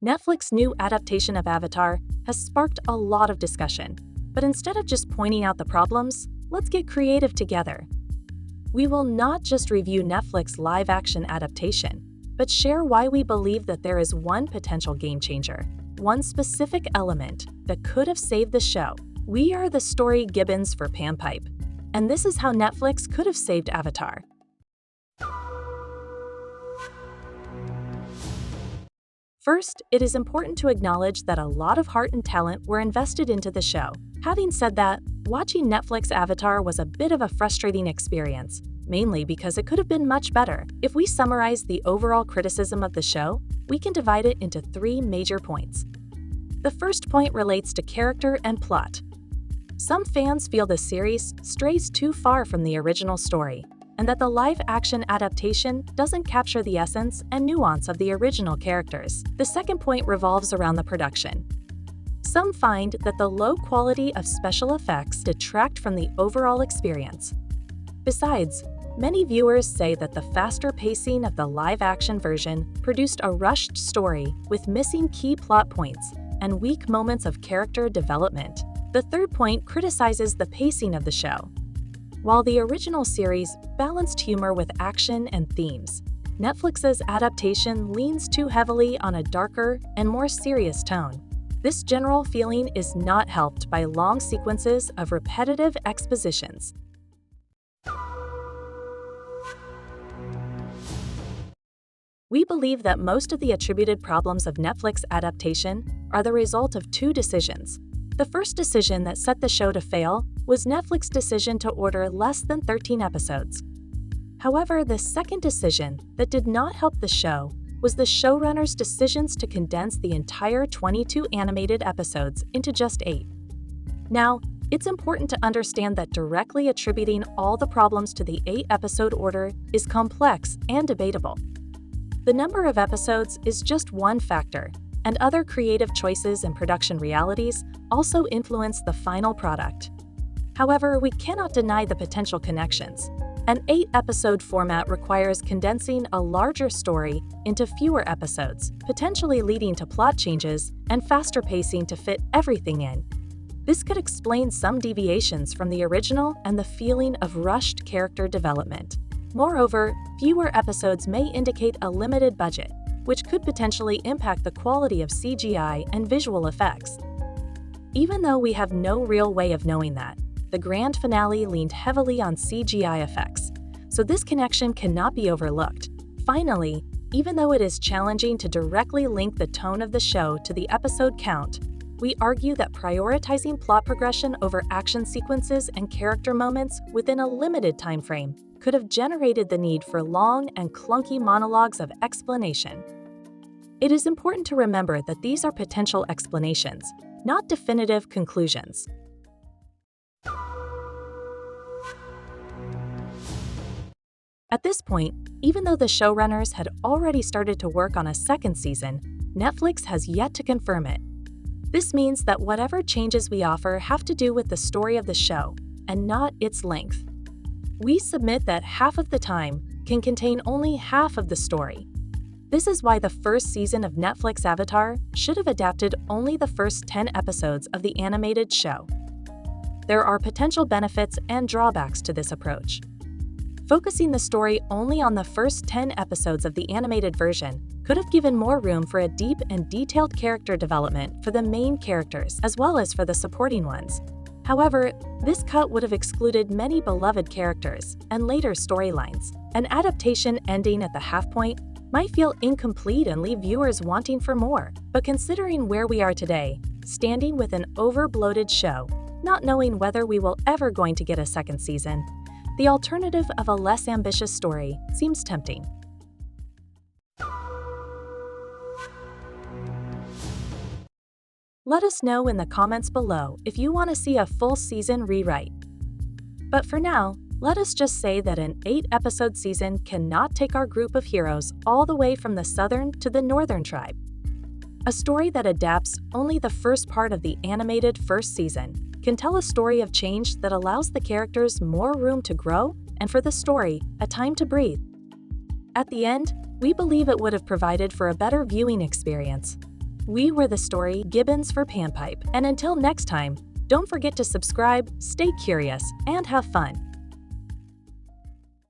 Netflix's new adaptation of Avatar has sparked a lot of discussion, but instead of just pointing out the problems, let's get creative together. We will not just review Netflix's live-action adaptation, but share why we believe that there is one potential game changer, one specific element that could have saved the show. We are the story Gibbons for Panpipe, and this is how Netflix could have saved Avatar. First, it is important to acknowledge that a lot of heart and talent were invested into the show. Having said that, watching Netflix Avatar was a bit of a frustrating experience, mainly because it could have been much better. If we summarize the overall criticism of the show, we can divide it into 3 major points. The first point relates to character and plot. Some fans feel the series strays too far from the original story, and that the live-action adaptation doesn't capture the essence and nuance of the original characters. The second point revolves around the production. Some find that the low quality of special effects detract from the overall experience. Besides, many viewers say that the faster pacing of the live-action version produced a rushed story with missing key plot points and weak moments of character development. The third point criticizes the pacing of the show. While the original series balanced humor with action and themes, Netflix's adaptation leans too heavily on a darker and more serious tone. This general feeling is not helped by long sequences of repetitive expositions. We believe that most of the attributed problems of Netflix adaptation are the result of 2 decisions. The first decision that set the show to fail was Netflix's decision to order less than 13 episodes. However, the second decision that did not help the show was the showrunner's decisions to condense the entire 22 animated episodes into just 8. Now, it's important to understand that directly attributing all the problems to the 8-episode order is complex and debatable. The number of episodes is just one factor, and other creative choices and production realities also influence the final product. However, we cannot deny the potential connections. An 8-episode format requires condensing a larger story into fewer episodes, potentially leading to plot changes and faster pacing to fit everything in. This could explain some deviations from the original and the feeling of rushed character development. Moreover, fewer episodes may indicate a limited budget, which could potentially impact the quality of CGI and visual effects. Even though we have no real way of knowing that, the grand finale leaned heavily on CGI effects, so this connection cannot be overlooked. Finally, even though it is challenging to directly link the tone of the show to the episode count, we argue that prioritizing plot progression over action sequences and character moments within a limited time frame could have generated the need for long and clunky monologues of explanation. It is important to remember that these are potential explanations, not definitive conclusions. At this point, even though the showrunners had already started to work on a second season, Netflix has yet to confirm it. This means that whatever changes we offer have to do with the story of the show, and not its length. We submit that half of the time can contain only half of the story. This is why the first season of Netflix Avatar should have adapted only the first 10 episodes of the animated show. There are potential benefits and drawbacks to this approach. Focusing the story only on the first 10 episodes of the animated version could have given more room for a deep and detailed character development for the main characters as well as for the supporting ones. However, this cut would have excluded many beloved characters and later storylines. An adaptation ending at the half point might feel incomplete and leave viewers wanting for more. But considering where we are today, standing with an over-bloated show, not knowing whether we will ever going to get a second season, the alternative of a less ambitious story seems tempting. Let us know in the comments below if you want to see a full season rewrite. But for now, let us just say that an 8-episode season cannot take our group of heroes all the way from the southern to the northern tribe. A story that adapts only the first part of the animated first season can tell a story of change that allows the characters more room to grow and for the story a time to breathe. At the end, we believe it would have provided for a better viewing experience. We were the story, Gibbons for Panpipe, and until next time, don't forget to subscribe, stay curious, and have fun.